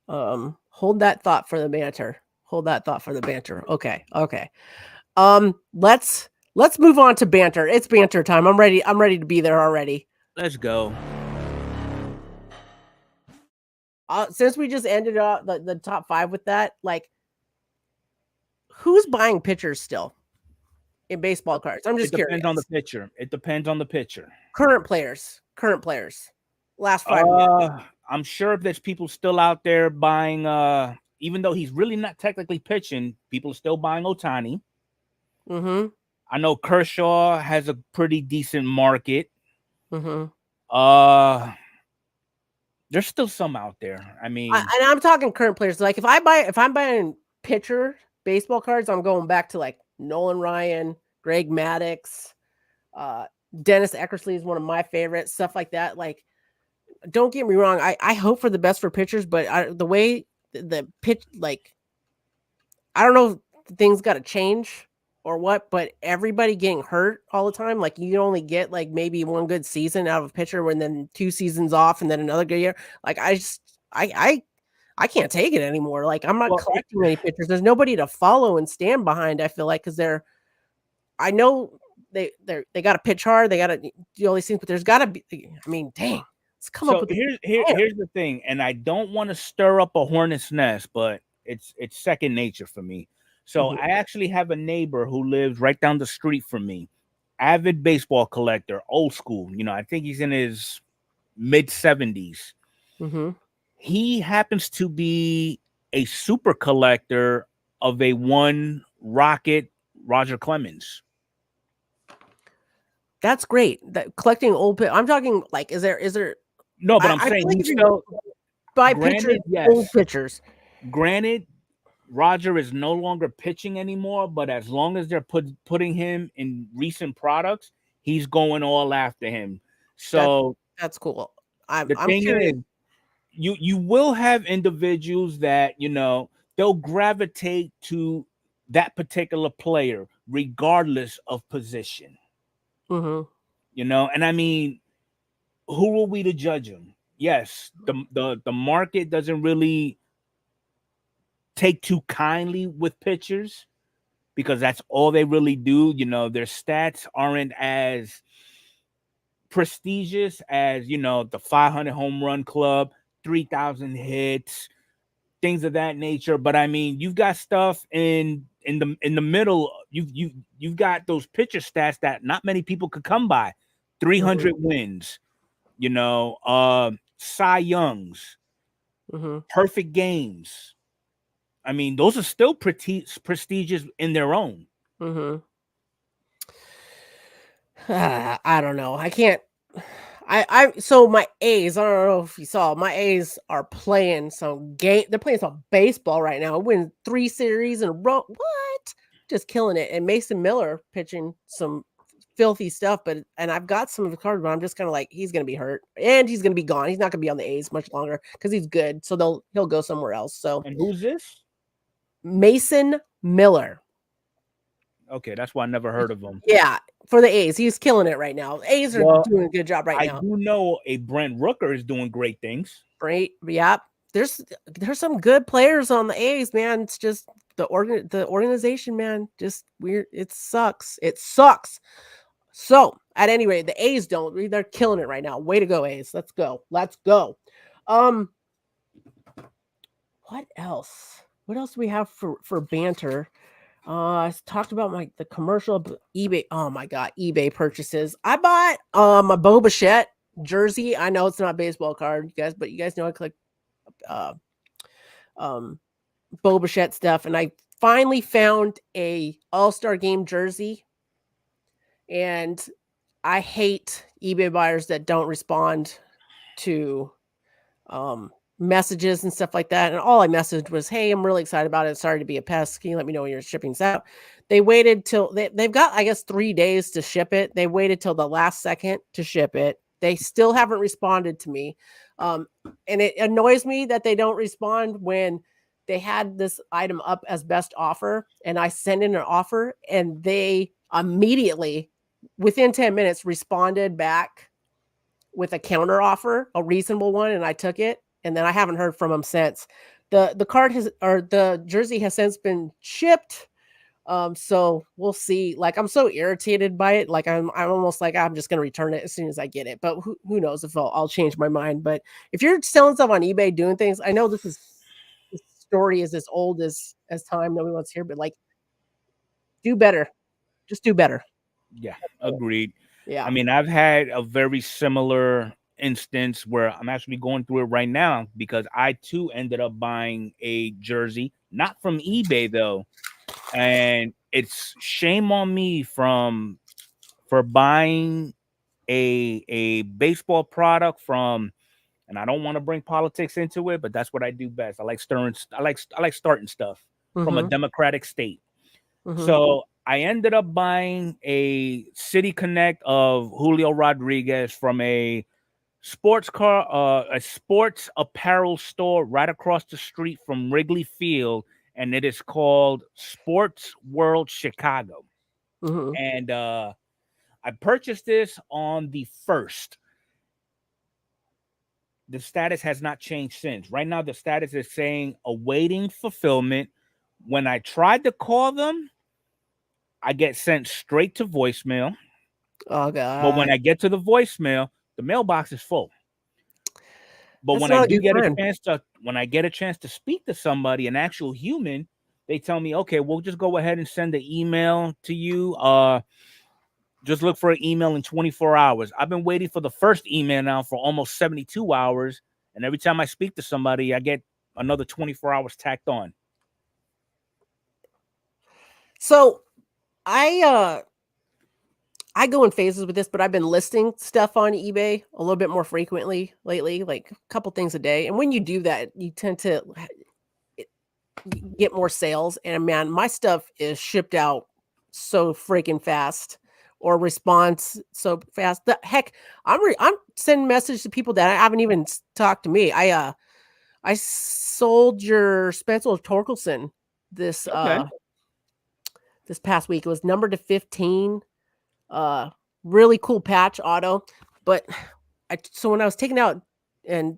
Hold that thought for the banter. Okay. Let's move on to banter. It's banter time. I'm ready to be there already. Let's go. Since we just ended up the top 5 with that, like, who's buying pitchers still in baseball cards? I'm just curious. It depends on the pitcher. Current players. Last 5 years. I'm sure if there's people still out there buying, even though he's really not technically pitching, people are still buying Ohtani. I know Kershaw has a pretty decent market. There's still some out there. I mean, and I'm talking current players. Like if I'm buying pitcher baseball cards, I'm going back to like Nolan Ryan, Greg Maddux, Dennis Eckersley is one of my favorites. Stuff like that. Like, don't get me wrong. I hope for the best for pitchers, but the way the pitch, like, I don't know if things got to change or what, but everybody getting hurt all the time. Like, you only get like maybe one good season out of a pitcher and then 2 seasons off and then another good year. Like, I can't take it anymore. Like, I'm not collecting any pitchers. There's nobody to follow and stand behind, I feel like, because I know they got to pitch hard. They got to do all these things, but there's got to be, I mean, dang. Let's come up with here's the thing, and I don't want to stir up a hornet's nest, but it's second nature for me. So I actually have a neighbor who lives right down the street from me, avid baseball collector, old school. You know, I think he's in his mid 70s. He happens to be a super collector of a one Rocket Roger Clemens. That's great. That collecting old. I'm talking like, is there? No, but I'm saying like he's still buy pitchers, old pitchers. Granted, Roger is no longer pitching anymore, but as long as they're putting him in recent products, he's going all after him. So that's cool. I'm curious. You will have individuals that, you know, they'll gravitate to that particular player regardless of position. You know, and I mean, who are we to judge them? Yes, the market doesn't really take too kindly with pitchers because that's all they really do. You know, their stats aren't as prestigious as, you know, the 500 home run club, 3,000 hits, things of that nature. But I mean, you've got stuff in the middle, you've got those pitcher stats that not many people could come by. 300 wins, Cy Youngs, perfect games. I mean, those are still prestigious in their own. I don't know. I can't. So my A's, I don't know if you saw, my A's are playing some game. They're playing some baseball right now. Win 3 series in a row. What? Just killing it. And Mason Miller pitching some filthy stuff. And I've got some of the cards, but I'm just kind of like, he's going to be hurt and he's going to be gone. He's not going to be on the A's much longer because he's good. So he'll go somewhere else. So. And who's this? Mason Miller. Okay, that's why I never heard of him. Yeah, for the A's. He's killing it right now. The A's are doing a good job right now. I do know a Brent Rooker is doing great things. Great. Yeah. There's some good players on the A's, man. It's just the organization, man. Just weird. It sucks. It sucks. So, at any rate, the A's they're killing it right now. Way to go, A's. Let's go. Let's go. What else? What else do we have for banter? I talked about the commercial eBay. Oh my God, eBay purchases. I bought a Bo Bichette jersey. I know it's not a baseball card, but you guys know I collect Bo Bichette stuff, and I finally found a All-Star Game jersey. And I hate eBay buyers that don't respond to messages and stuff like that. And all I messaged was, hey, I'm really excited about it. Sorry to be a pest. Can you let me know when your shipping's out? They waited till they've got, I guess, 3 days to ship it. They waited till the last second to ship it. They still haven't responded to me. And it annoys me that they don't respond when they had this item up as best offer. And I sent in an offer and they immediately, within 10 minutes, responded back with a counter offer, a reasonable one. And I took it. And then I haven't heard from them since. The jersey has since been shipped. So we'll see. Like, I'm so irritated by it. Like, I'm almost like I'm just going to return it as soon as I get it. But who knows if I'll change my mind. But if you're selling stuff on eBay, doing things, I know this story is as old as time. Nobody wants to hear, but like, do better. Just do better. Yeah, agreed. Yeah. I mean, I've had a very similar instance where I'm actually going through it right now because I too ended up buying a jersey, not from eBay though, and it's shame on me for buying a baseball product from, and I don't want to bring politics into it, but that's what I do best. I like starting stuff from a democratic state. So I ended up buying a City Connect of Julio Rodriguez from a sports apparel store right across the street from Wrigley Field, and it is called Sports World Chicago. And I purchased this on the 1st. The status has not changed since. Right now, the status is saying awaiting fulfillment. When I tried to call them, I get sent straight to voicemail. Oh God! But when I get to the voicemail, the mailbox is full. But when I get a chance to speak to somebody, an actual human, they tell me, okay, we'll just go ahead and send the email to you. Just look for an email in 24 hours. I've been waiting for the first email now for almost 72 hours. And every time I speak to somebody, I get another 24 hours tacked on. So I go in phases with this, but I've been listing stuff on eBay a little bit more frequently lately, like a couple things a day. And when you do that, you tend to get more sales. And man, my stuff is shipped out so freaking fast, or response so fast. The heck, I'm sending messages to people that I haven't even talked to me. I sold your Spencer Torkelson this this past week. It was numbered to 15. Really cool patch auto. But so when I was taking out and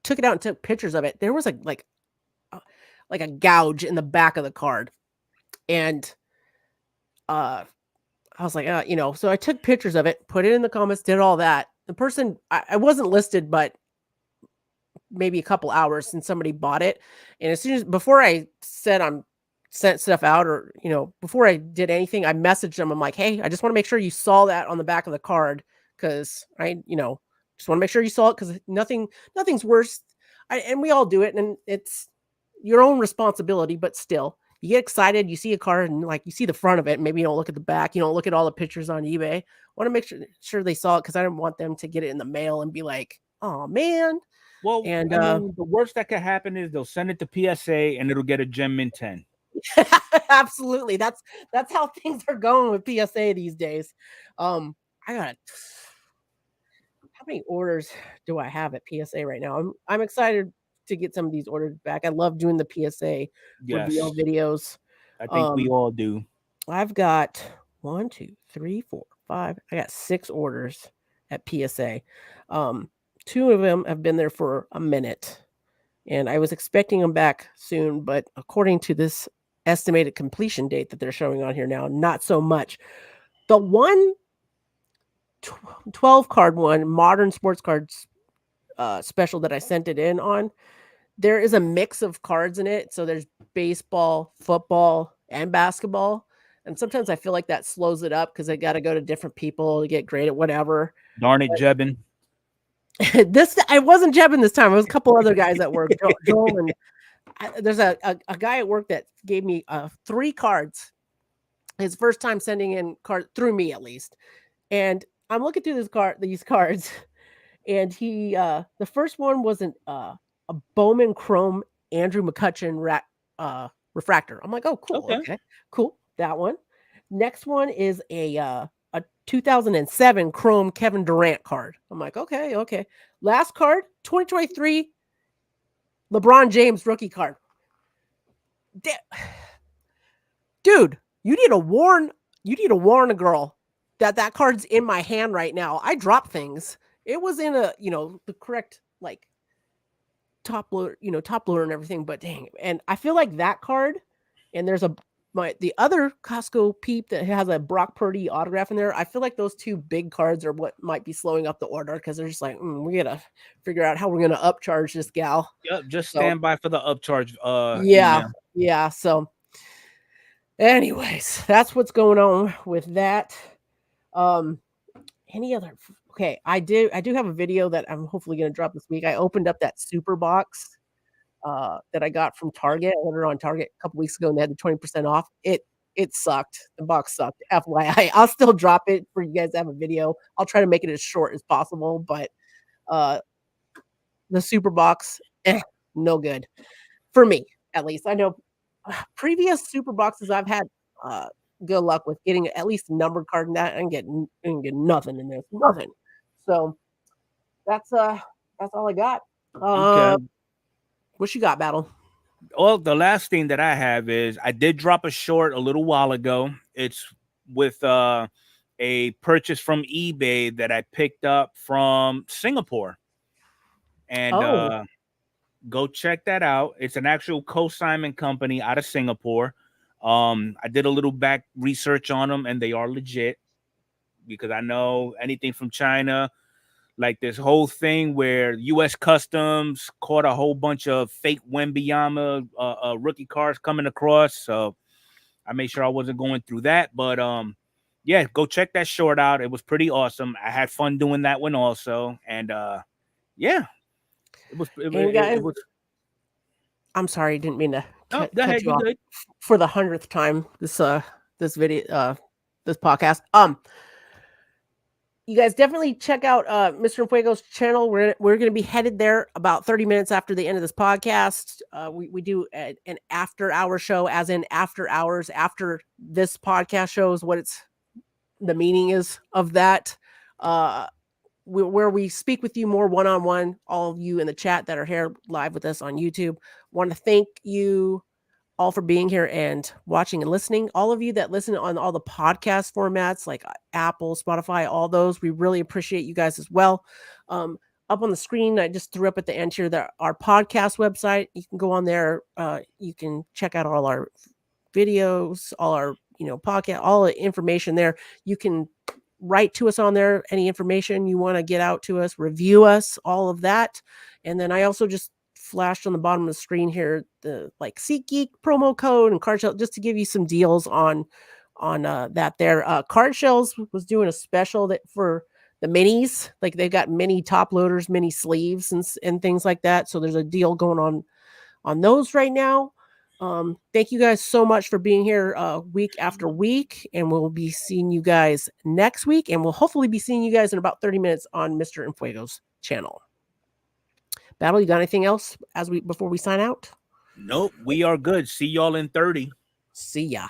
took it out and took pictures of it, there was like a gouge in the back of the card. And I was like, so I took pictures of it, put it in the comments, did all that. The person, I wasn't listed, but maybe a couple hours, and somebody bought it. And before I said I'm sent stuff out, or before I did anything, I messaged them. I'm like, hey, I just want to make sure you saw that on the back of the card, because I just want to make sure you saw it, because nothing's worse. And we all do it, and it's your own responsibility, but still, you get excited, you see a card, and like you see the front of it, maybe you don't look at the back, you don't look at all the pictures on eBay. I want to make sure they saw it, because I didn't want them to get it in the mail and be like, oh man. Well, And I mean, the worst that could happen is they'll send it to PSA and it'll get a Gem Mint 10. Absolutely. That's how things are going with PSA these days. I got, how many orders do I have at PSA right now? I'm excited to get some of these orders back. I love doing the PSA reveal videos. I think we all do. I've got 1, 2, 3, 4, 5. I got 6 orders at PSA. 2 of them have been there for a minute, and I was expecting them back soon, but according to this estimated completion date that they're showing on here now, not so much. The 12 card one, modern sports cards special that I sent it in on, there is a mix of cards in it. So there's baseball, football, and basketball. And sometimes I feel like that slows it up, because I got to go to different people to get graded, whatever. Darn it, Jebin. I wasn't Jebin this time. It was a couple other guys at work. Joel, and there's a guy at work that gave me 3 cards. His first time sending in cards through me, at least. And I'm looking through these cards, and he the first one was a Bowman Chrome Andrew McCutcheon refractor. I'm like, oh, cool. Okay, cool. That one. Next one is a 2007 Chrome Kevin Durant card. I'm like, okay. Last card, 2023 LeBron James rookie card. Dude, you need to warn a girl that card's in my hand right now. I drop things. It was in the correct like top loader and everything, but dang. And I feel like that card, and there's the other Costco peep that has a Brock Purdy autograph in there. I feel like those 2 big cards are what might be slowing up the order, because they're just like, we gotta figure out how we're gonna upcharge this gal. Yep, just stand by for the upcharge. Yeah. So, anyways, that's what's going on with that. Any other? Okay, I do have a video that I'm hopefully gonna drop this week. I opened up that super box that I got from Target. I ordered on Target a couple weeks ago, and they had the 20% off. It sucked. The box sucked. FYI, I'll still drop it for you guys to have a video. I'll try to make it as short as possible, but the super box, no good for me, at least. I know previous super boxes I've had good luck with getting at least a numbered card in that, and get nothing in there. Nothing. So that's all I got. Okay. What you got, Battle? Well, the last thing that I have is I did drop a short a little while ago. It's with a purchase from eBay that I picked up from Singapore. And go check that out. It's an actual consignment company out of Singapore. I did a little back research on them, and they are legit, because I know anything from China, like this whole thing where U.S. Customs caught a whole bunch of fake Wembanyama rookie cards coming across. So I made sure I wasn't going through that. But yeah, go check that short out. It was pretty awesome. I had fun doing that one also. And yeah, it was. I'm sorry, didn't mean to Go cut ahead, you off good. for the 100th time. This video, this podcast. You guys definitely check out Mr. Fuego's channel. We're going to be headed there about 30 minutes after the end of this podcast. We do an after-hour show, as in after hours after this podcast shows what the meaning is of that. Where we speak with you more one-on-one, all of you in the chat that are here live with us on YouTube. Want to thank you all for being here and watching and listening. All of you that listen on all the podcast formats like Apple, Spotify, all those, we really appreciate you guys as well. Up on the screen, I just threw up at the end here that our podcast website. You can go on there. You can check out all our videos, all our podcast, all the information there. You can write to us on there, any information you want to get out to us, review us, all of that. And then I also just flashed on the bottom of the screen here the like SeatGeek promo code and Card Shell, just to give you some deals on that there. Card Shells was doing a special that for the minis, like they've got mini top loaders, mini sleeves and things like that. So there's a deal going on those right now. Thank you guys so much for being here week after week, and we'll be seeing you guys next week, and we'll hopefully be seeing you guys in about 30 minutes on Mr. Infuego's channel. Battle, you got anything else before we sign out? Nope, we are good. See y'all in 30. See ya.